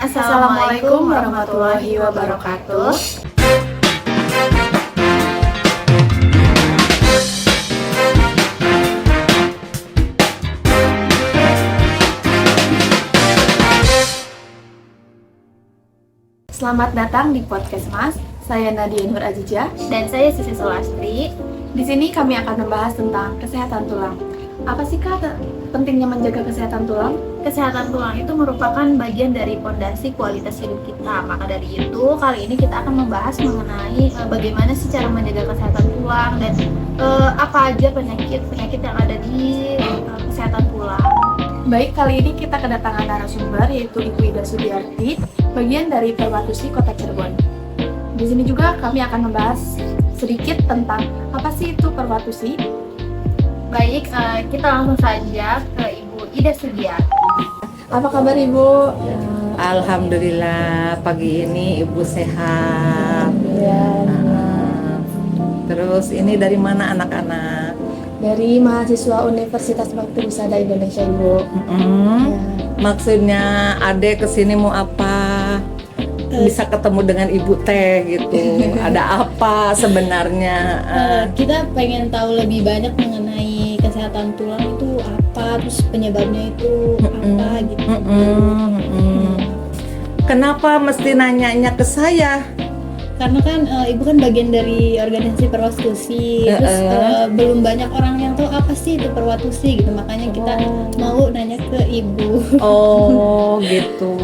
Assalamualaikum warahmatullahi wabarakatuh. Selamat datang di podcast Mas. Saya Nadia Nur Azizah Dan saya Sisi Sulastri. Di sini kami akan membahas tentang kesehatan tulang. Apa sih Kak pentingnya menjaga kesehatan tulang? Kesehatan tulang itu merupakan bagian dari pondasi kualitas hidup kita. Maka dari itu, kali ini kita akan membahas mengenai bagaimana sih cara menjaga kesehatan tulang dan apa aja penyakit yang ada di kesehatan tulang. Baik, kali ini kita kedatangan narasumber yaitu Ibu Ida Sudiarti, bagian dari Perwatusi Kota Cirebon. Di sini juga kami akan membahas sedikit tentang apa sih itu Perwatusi. Baik, kita langsung saja ke Ibu Ida Sudiarti. Apa kabar Ibu? Alhamdulillah pagi ini Ibu sehat. Terus ini dari mana anak-anak? Dari mahasiswa Universitas Bakti Husada Indonesia Ibu. Ya. Maksudnya adek kesini mau apa? Bisa ketemu dengan Ibu Teh gitu. Ada apa sebenarnya? Kita pengen tahu lebih banyak mengenai kesehatan tulang itu apa, terus penyebabnya itu apa gitu. Kenapa mesti nanyanya ke saya? Karena kan ibu kan bagian dari organisasi Perwatusi, terus belum banyak orang yang tahu apa sih itu Perwatusi gitu, makanya kita mau nanya ke ibu. Oh gitu.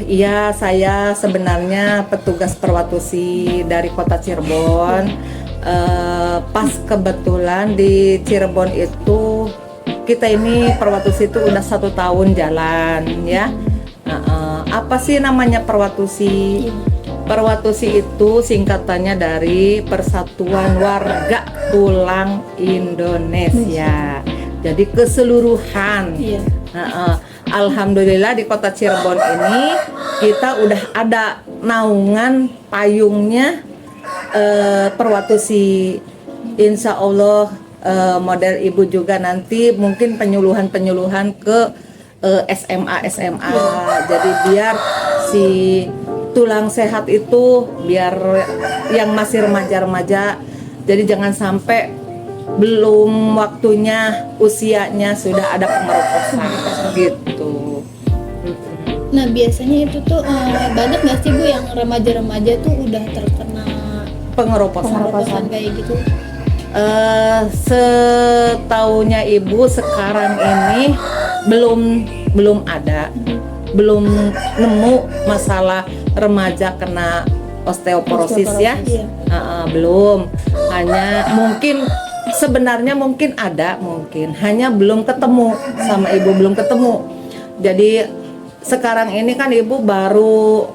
Iya, saya sebenarnya petugas Perwatusi dari Kota Cirebon. Pas kebetulan di Cirebon itu kita ini Perwatusi itu udah 1 tahun jalan ya. Apa sih namanya Perwatusi? Perwatusi itu singkatannya dari Persatuan Warga Tulang Indonesia. Jadi keseluruhan. Alhamdulillah di Kota Cirebon ini kita udah ada naungan payungnya Perwatusi. Insya Allah model ibu juga nanti mungkin penyuluhan ke SMA. Jadi biar si tulang sehat itu biar yang masih remaja-remaja, jadi jangan sampai belum waktunya usianya sudah ada pengeroposan gitu. Nah biasanya itu tuh banyak nggak sih Bu yang remaja-remaja tuh udah terkena pengeroposan kayak gitu? Setaunya ibu sekarang ini belum ada, belum nemu masalah remaja kena osteoporosis ya. Belum, hanya mungkin sebenarnya mungkin ada, hanya belum ketemu sama ibu, belum ketemu. Jadi sekarang ini kan ibu baru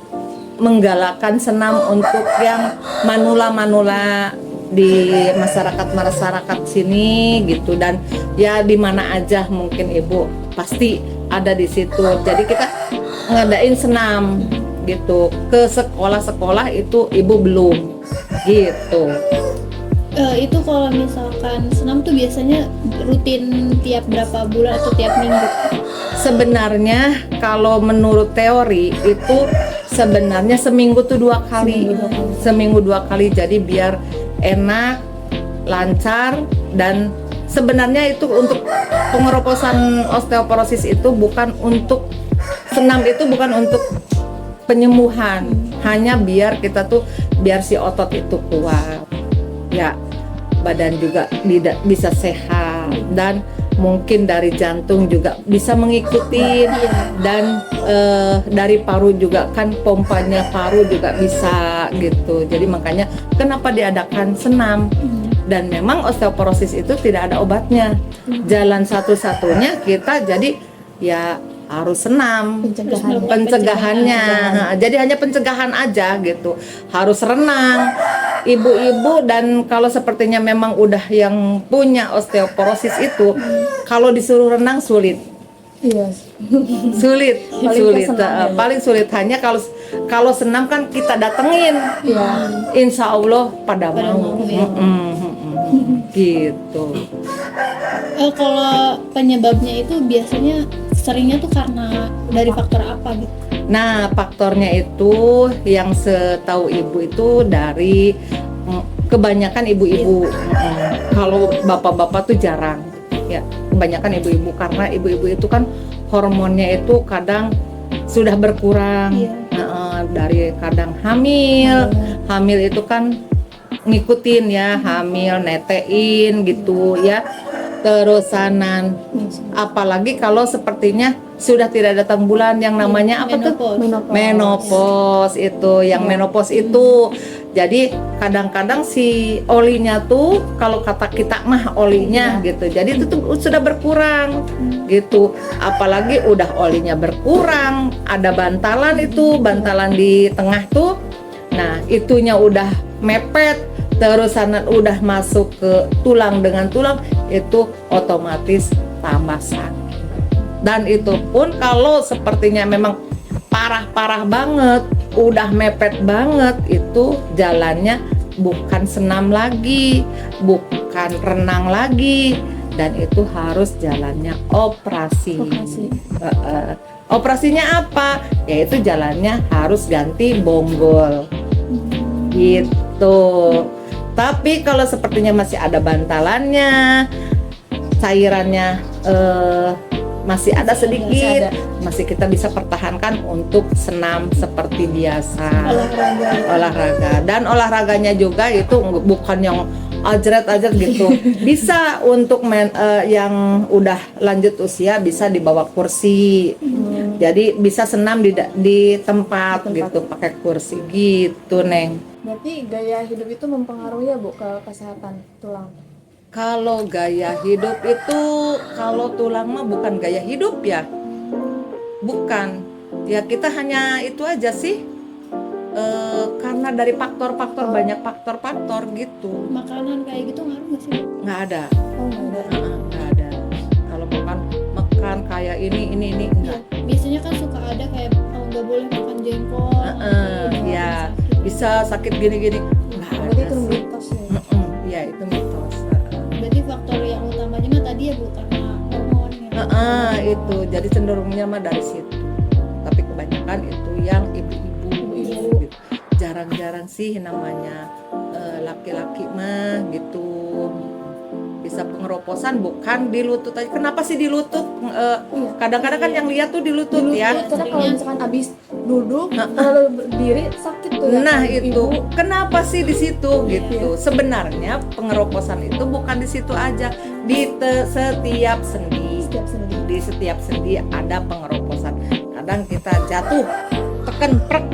menggalakkan senam untuk yang manula di masyarakat sini gitu, dan ya di mana aja mungkin ibu pasti ada di situ. Jadi kita ngadain senam gitu ke sekolah itu ibu belum gitu. Itu kalau misalkan senam tuh biasanya rutin tiap berapa bulan atau tiap minggu? Sebenarnya kalau menurut teori itu sebenarnya seminggu tuh 2 kali. Seminggu 2 kali, jadi biar enak, lancar, dan sebenarnya itu untuk pengeroposan osteoporosis itu bukan untuk senam, itu bukan untuk penyembuhan, hanya biar kita tuh biar si otot itu kuat ya, badan juga bisa sehat, dan mungkin dari jantung juga bisa mengikuti, dan dari paru juga kan pompanya paru juga bisa gitu. Jadi makanya kenapa diadakan senam. Dan memang osteoporosis itu tidak ada obatnya. Jalan satu-satunya kita jadi ya harus senam, pencegahannya. Jadi hanya pencegahan aja gitu. Harus renang. Ibu-ibu dan kalau sepertinya memang udah yang punya osteoporosis itu, kalau disuruh renang sulit. Iya. Sulit. Paling sulit hanya kalau senam kan kita datengin. Iya. Insya Allah pada mau. Gitu. Kalau penyebabnya itu biasanya seringnya tuh karena dari faktor apa gitu? Nah, faktornya itu yang setahu ibu itu dari kebanyakan ibu-ibu. Kalau bapak-bapak tuh jarang. Ya, kebanyakan ibu-ibu karena ibu-ibu itu kan hormonnya itu kadang sudah berkurang. Iya. Dari kadang hamil itu kan ngikutin ya, hamil netein gitu ya. Terusanan apalagi kalau sepertinya sudah tidak datang bulan yang namanya apa tuh? Menopause itu, yang menopause itu. Jadi kadang-kadang si olinya tuh kalau kata kita mah olinya gitu. Jadi itu tuh sudah berkurang gitu. Apalagi udah olinya berkurang, ada bantalan itu, bantalan di tengah tuh. Nah, itunya udah mepet, terusan udah masuk ke tulang dengan tulang, itu otomatis tambah sakit. Dan itu pun kalau sepertinya memang parah-parah banget, udah mepet banget, itu jalannya bukan senam lagi, bukan renang lagi, dan itu harus jalannya operasi. Operasinya apa? Yaitu jalannya harus ganti bonggol gitu. Tapi kalau sepertinya masih ada bantalannya, cairannya masih ada sedikit, masih kita bisa pertahankan untuk senam seperti biasa, olahraga. Dan olahraganya juga itu bukan yang ajret gitu. Bisa untuk yang udah lanjut usia bisa dibawa kursi. Jadi bisa senam di tempat gitu, pakai kursi gitu, Neng. Berarti gaya hidup itu mempengaruhi ya Bu ke kesehatan tulang? Kalau gaya hidup itu, kalau tulang mah bukan gaya hidup ya, bukan. Ya kita hanya itu aja sih, karena dari faktor-faktor, banyak faktor-faktor gitu. Makanan kayak gitu ngaruh nggak sih? Nggak ada, Oh, nggak ada. nggak ada. Kalau makan kayak ini enggak. Biasanya kan suka ada kayak nggak boleh makan jengkol. Ya bisa sakit gini-gini. Nggak Berarti ada itu sih. mitos ya? Ya itu mitos. Berarti faktor yang utamanya mah tadi ya Bu, karena hormon ya. Itu jadi cenderungnya mah dari situ. Tapi kebanyakan itu yang ibu-ibu gitu. Jarang-jarang sih namanya laki-laki mah gitu. Bisa pengeroposan bukan di lutut aja. Kenapa sih di lutut? Kadang-kadang kan yang lihat tuh di lutut ya. Karena kalau misalkan abis duduk, kalau berdiri sakit tuh ya. Nah Ibu. itu kenapa sih di situ gitu? Sebenarnya pengeroposan itu bukan di situ aja, di setiap sendi. Setiap sendi. Di setiap sendi ada pengeroposan. Kadang kita jatuh, tekan prek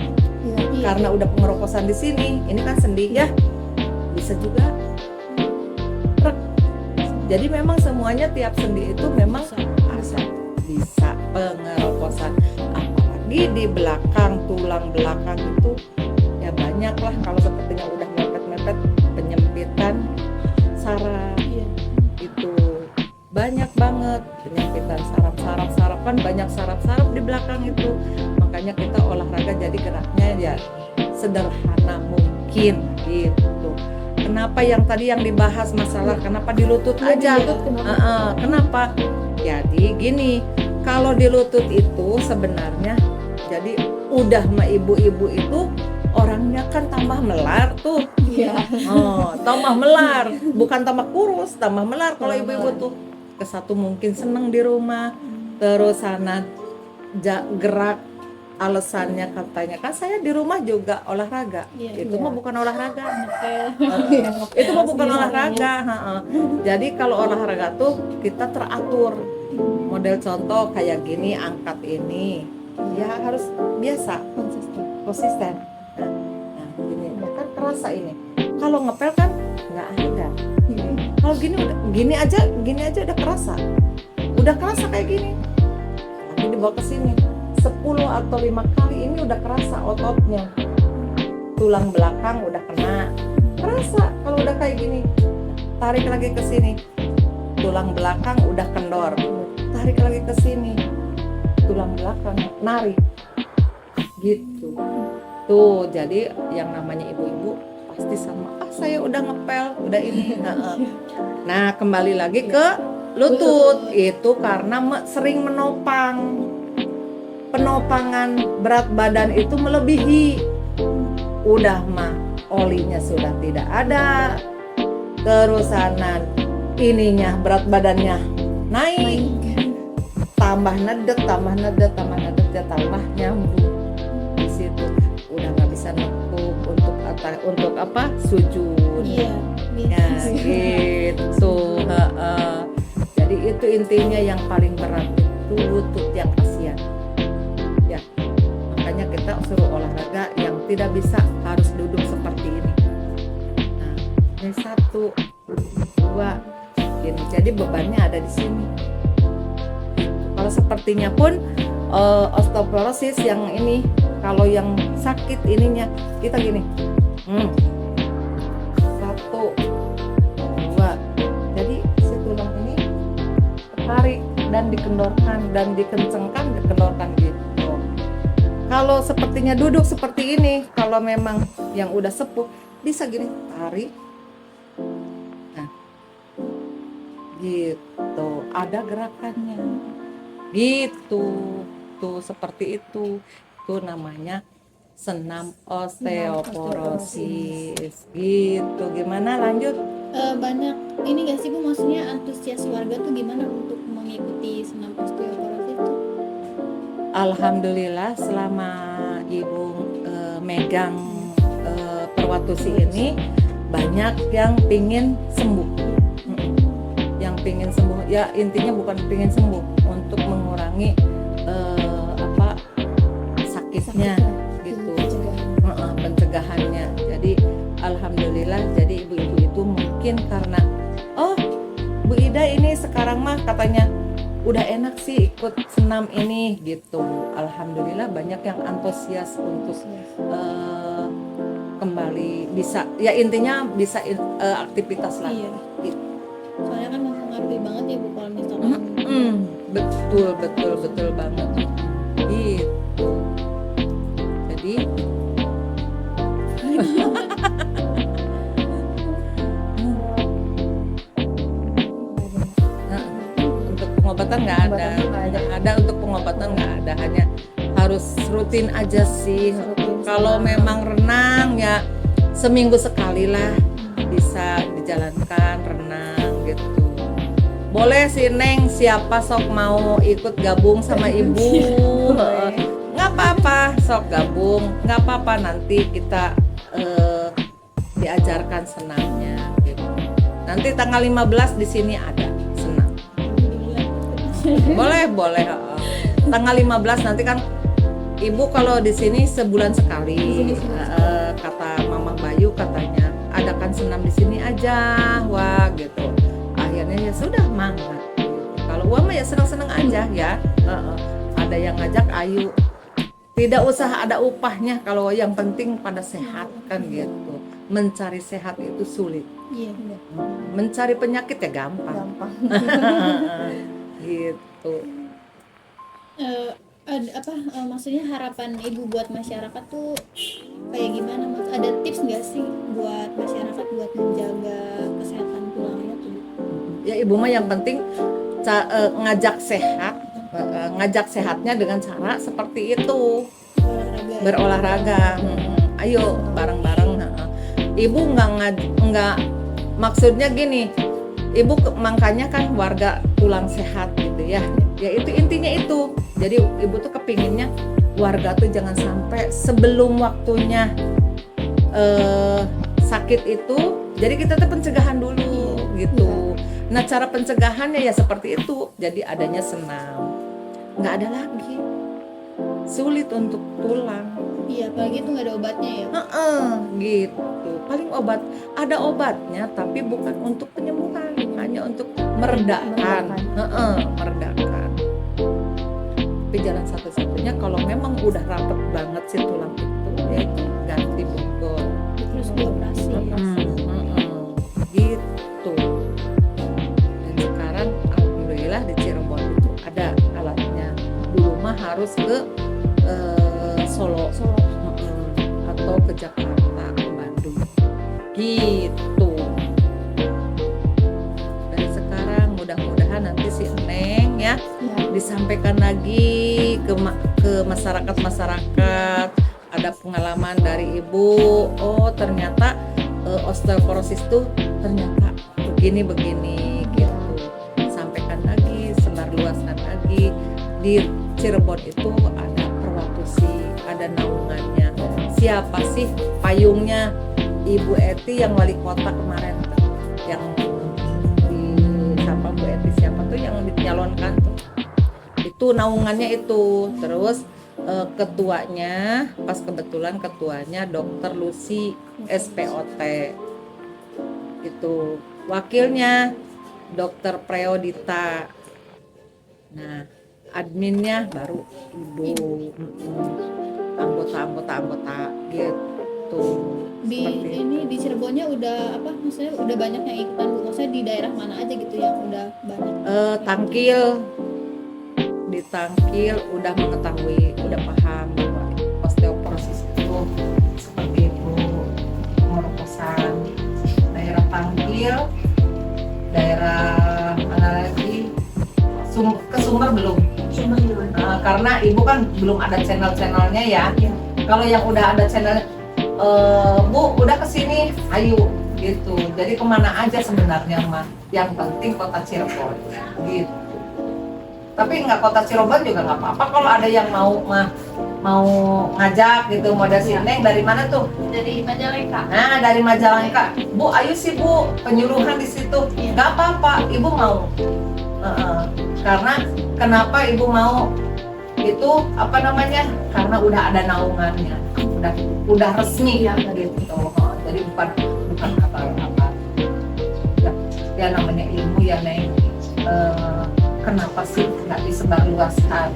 karena udah pengeroposan di sini. Ini kan sendi ya, bisa juga prek. Jadi memang semuanya tiap sendi itu memang bisa pengeroposan. Apalagi di belakang, tulang belakang itu ya banyak lah. Kalau sepertinya udah mepet-mepet, penyempitan saraf itu banyak banget, penyempitan saraf kan banyak saraf di belakang itu. Makanya kita olahraga jadi geraknya ya sederhana mungkin gitu. Kenapa yang tadi yang dibahas masalah kenapa di lutut aja? Di lutut kenapa? Kenapa? Jadi gini, kalau di lutut itu sebenarnya jadi udah sama ibu-ibu itu orangnya kan tambah melar tuh. Iya. Tambah melar, bukan tambah kurus, tambah melar kalau ibu-ibu tuh. Kesatu mungkin seneng di rumah, terus sana gerak, alasannya katanya kan saya di rumah juga olahraga. Itu mah bukan olahraga. Itu mah bukan olahraga. Jadi kalau olahraga tuh kita teratur. Model contoh kayak gini, angkat ini, ya harus biasa, konsisten. Nah, gini kan terasa ini. Kalau ngepel kan nggak ada. Kalau gini aja udah kerasa kayak gini. Tapi dibawa ke sini 10 atau 5 kali ini udah kerasa ototnya. Tulang belakang udah kena. Kerasa kalau udah kayak gini. Tarik lagi ke sini. Tulang belakang udah kendor. Tarik lagi ke sini. Tulang belakang narik. Gitu. Tuh, jadi yang namanya ibu-ibu pasti sama, saya udah ngepel, udah ini. Nah, kembali lagi ke lutut. Itu karena sering menopang. penopangan berat badan itu melebihi, udah mah olinya sudah tidak ada, terusanan ininya berat badannya naik, tambah nedet ya tambah nyambung di situ, udah nggak bisa nekuk untuk apa sujud. Iya. Ya gitu. Jadi itu intinya yang paling berat itu lutut yang kasihan. Ya, makanya kita suruh olahraga yang tidak bisa harus duduk seperti ini. Nah, ini 1, 2, gini. Jadi bebannya ada di sini. Kalau sepertinya pun osteoporosis yang ini, kalau yang sakit ininya kita gini. 1, 2, jadi si tulang ini tarik dan dikendorkan dan dikencengkan, dikendorkan gitu. Kalau sepertinya duduk seperti ini, kalau memang yang udah sepuh bisa gini, tarik, nah gitu, ada gerakannya gitu, tuh seperti itu namanya senam osteoporosis gitu. Gimana lanjut? Banyak ini gak sih Bu, maksudnya antusias warga tuh gimana untuk mengikuti senam osteoporosis itu? Alhamdulillah selama Ibu megang Perwatusi ini banyak yang pingin sembuh. Yang pingin sembuh, ya intinya bukan pingin sembuh, untuk mengurangi sakitnya gitu, pencegahannya. Jadi alhamdulillah, jadi ibu-ibu itu mungkin karena Bu Ida ini sekarang mah katanya udah enak sih ikut senam ini gitu. Alhamdulillah banyak yang antusias untuk kembali bisa, ya intinya bisa aktivitas lagi. Iya. Gitu. Soalnya kan mempengaruhi banget ya Bu kalau misalkan Betul banget gitu. Jadi untuk pengobatan nggak ada, untuk pengobatan nggak ada, hanya harus rutin aja sih. Kalau memang renang ya seminggu sekali lah bisa dijalankan renang gitu. Boleh sih Neng, siapa sok mau ikut gabung sama ibu, nggak apa-apa, sok gabung, nggak apa-apa, nanti kita diajarkan senamnya gitu. Nanti tanggal 15 di sini ada senam. Boleh. Tanggal 15 nanti kan ibu kalau di sini sebulan sekali. Kata Mama Bayu katanya adakan senam di sini aja, wah gitu. Akhirnya ya sudah mangga. Kalau uang mah ya senang-senang aja ya. Ada yang ngajak ayu. Tidak usah ada upahnya, kalau yang penting pada sehat kan gitu. Mencari sehat itu sulit. Iya. Mencari penyakit ya gampang. Gitu. Maksudnya harapan Ibu buat masyarakat tuh kayak gimana? Ada tips nggak sih buat masyarakat buat menjaga kesehatan tulangnya tuh? Ya ibu mah yang penting ngajak sehatnya dengan cara seperti itu, berolahraga. Ayo bareng-bareng. Ibu nggak maksudnya gini, ibu makanya kan warga tulang sehat gitu ya. Ya itu intinya itu. Jadi ibu tuh kepinginnya warga tuh jangan sampai sebelum waktunya sakit itu. Jadi kita tuh pencegahan dulu gitu. Nah cara pencegahannya ya seperti itu. Jadi adanya senam. Nggak ada lagi. Sulit untuk tulang. Iya, apalagi itu nggak ada obatnya ya. Gitu. Paling ada obatnya, tapi bukan untuk penyembuhan, hanya untuk meredakan. Meredakan. Tapi jalan satu-satunya kalau memang udah rapet banget si tulang itu, yaitu ganti bungkul. Terus dioperasi. Gitu. Dan sekarang alhamdulillah di Cirebon itu ada alatnya. Dulu mah harus ke Solo. Atau ke Jakarta, ke Bandung gitu. Dan sekarang mudah-mudahan nanti si Neng ya disampaikan lagi ke masyarakat. Ada pengalaman dari ibu, oh ternyata osteoporosis tuh ternyata begini gitu. Sampaikan lagi, sebarluaskan lagi. Di Cirebon itu ada Perwatusi, ada naungannya. Siapa sih payungnya? Ibu Eti yang wali kota kemarin tuh, yang di siapa Bu Eti siapa tuh yang dinyalonkan tuh. Itu naungannya itu. Terus ketuanya, pas kebetulan ketuanya Dokter Lucy SPOT. Itu wakilnya Dokter Preodita. Nah, adminnya baru ibu. Anggota gitu. Di Seperti ini di Cirebonnya udah apa maksudnya udah banyak yang ikutan Bu? Maksudnya di daerah mana aja gitu yang udah banyak? Di Tangkil udah mengetahui, udah paham bahwa osteoporosis itu seperti itu, merupakan daerah Tangkil, daerah mana lagi, ke Sumber belum. Karena ibu kan belum ada channel-channelnya ya. Kalau yang udah ada channel, Bu udah kesini, ayo gitu. Jadi kemana aja sebenarnya mah, yang penting kota Cirebon gitu. Tapi nggak kota Cirebon juga nggak apa-apa kalau ada yang mau ngajak gitu, modal Neng dari mana tuh? Dari Majalengka. Nah dari Majalengka, Bu ayo sih Bu penyuluhan di situ, nggak apa-apa, ibu mau. Karena kenapa ibu mau itu apa namanya? Karena udah ada naungannya, udah resmi ya gitu. Jadi bukan apa-apa. Ya namanya ilmu ya Neng. Kenapa sih nggak disebarluaskan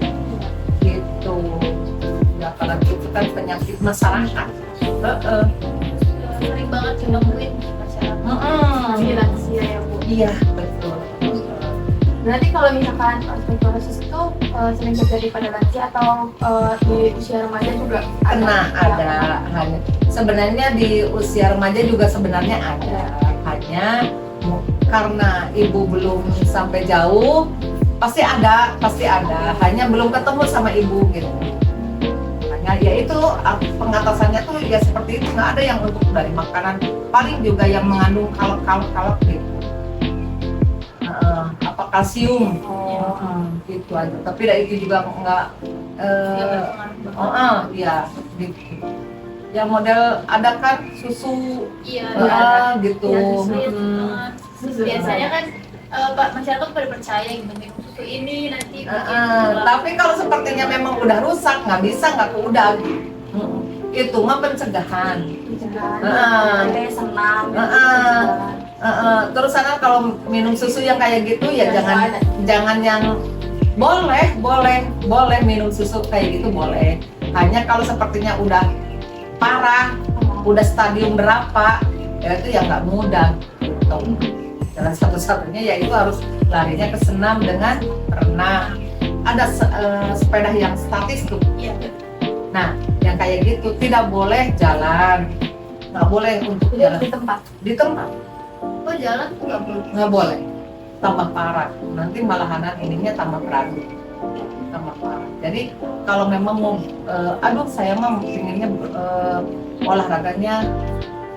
gitu ya, apalagi itu kan penyakit masyarakat. Sering banget nemuin masyarakat. Di lansia ya Bu. Iya betul. Berarti kalau misalkan osteoporosis itu sering terjadi pada lansia atau di usia remaja juga Ada hanya sebenarnya di usia remaja juga sebenarnya ada, hanya karena ibu belum sampai jauh pasti ada, hanya belum ketemu sama ibu gitu. Hanya ya itu pengatasannya tuh ya seperti itu, nggak ada yang untuk dari makanan, paling juga yang mengandung kalak gitu. Apa kalsium gitu aja, tapi itu juga nggak ya gitu. Ya model ada kan susu gitu. Biasanya kan masyarakat pada percaya gitu minum susu ini nanti tapi kalau sepertinya memang udah rusak, nggak bisa, nggak keudah itu mah pencegahan. kayak senam Terus sana kalau minum susu yang kayak gitu ya jangan yang boleh minum susu kayak gitu boleh, hanya kalau sepertinya udah parah, udah stadium berapa ya itu ya nggak mudah gitu. Jalan satu-satunya yaitu harus larinya ke senam dengan renang. Ada sepeda yang statis tuh. Nah, yang kayak gitu tidak boleh jalan, nggak boleh untuk jalan di tempat. oh jalan tuh Nggak boleh, tambah parah. Nanti malahanan ininya tambah berat, tambah parah. Jadi kalau memang mau, saya mah pinginnya olahraganya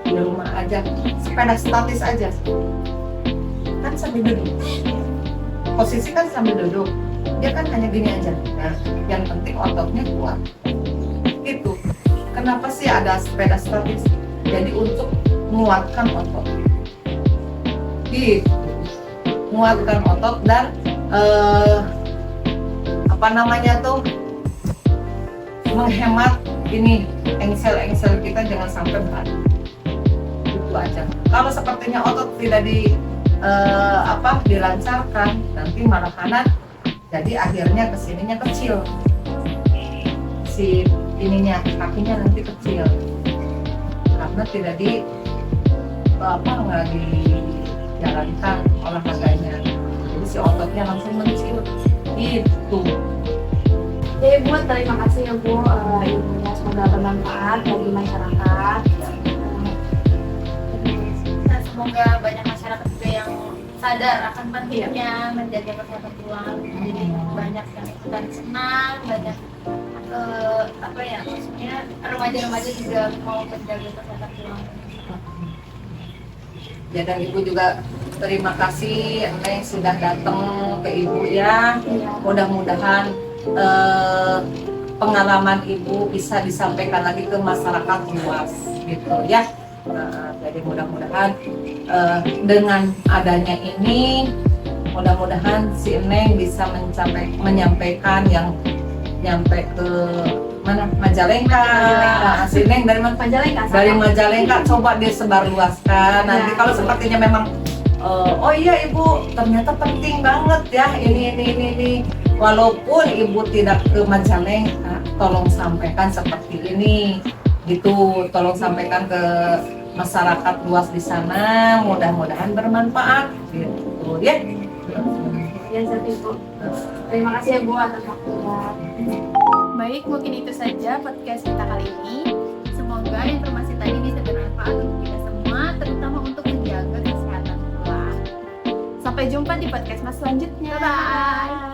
di rumah aja, sepeda statis aja. Kan sambil duduk, posisi kan sambil duduk, dia kan hanya gini aja. Nah, yang penting ototnya kuat gitu. Kenapa sih ada sepeda statis? Jadi untuk menguatkan otot gitu, menguatkan otot dan menghemat ini engsel kita jangan sampai berat. Itu aja. Kalau sepertinya otot tidak dilancarkan, nanti malahan jadi akhirnya kesininya kecil, si ininya kakinya nanti kecil karena tidak nggak dijalankan olahraganya, jadi si ototnya langsung mengecil gitu. Ya Bu, terima kasih ya Bu, ilmunya semoga bermanfaat bagi masyarakat. Semoga banyak masyarakat juga yang sadar akan pentingnya menjaga kesehatan tulang. Jadi banyak yang ikutan senang, banyak apa ya, maksudnya remaja-remaja juga mau menjaga kesehatan tulang. Ya, dan Ibu juga terima kasih Neng sudah datang ke Ibu ya. Mudah-mudahan pengalaman Ibu bisa disampaikan lagi ke masyarakat luas gitu ya. Jadi mudah-mudahan dengan adanya ini, mudah-mudahan si Neng bisa menyampaikan yang nyampe ke mana, Majalengka. Si Neng dari mana? Majalengka. Dari Majalengka, coba disebarluaskan. Nanti kalau sepertinya memang oh iya Ibu, ternyata penting banget ya ini. Walaupun Ibu tidak ke Majalengka, tolong sampaikan seperti ini gitu, tolong sampaikan ke masyarakat luas di sana, mudah-mudahan bermanfaat gitu ya. Ya, Ibu. Terima kasih ya Bu atas waktunya. Baik, mungkin itu saja podcast kita kali ini. Semoga informasi tadi bisa bermanfaat untuk kita semua, terutama untuk menjaga kesehatan tulang. Sampai jumpa di podcast mas selanjutnya. Bye-bye.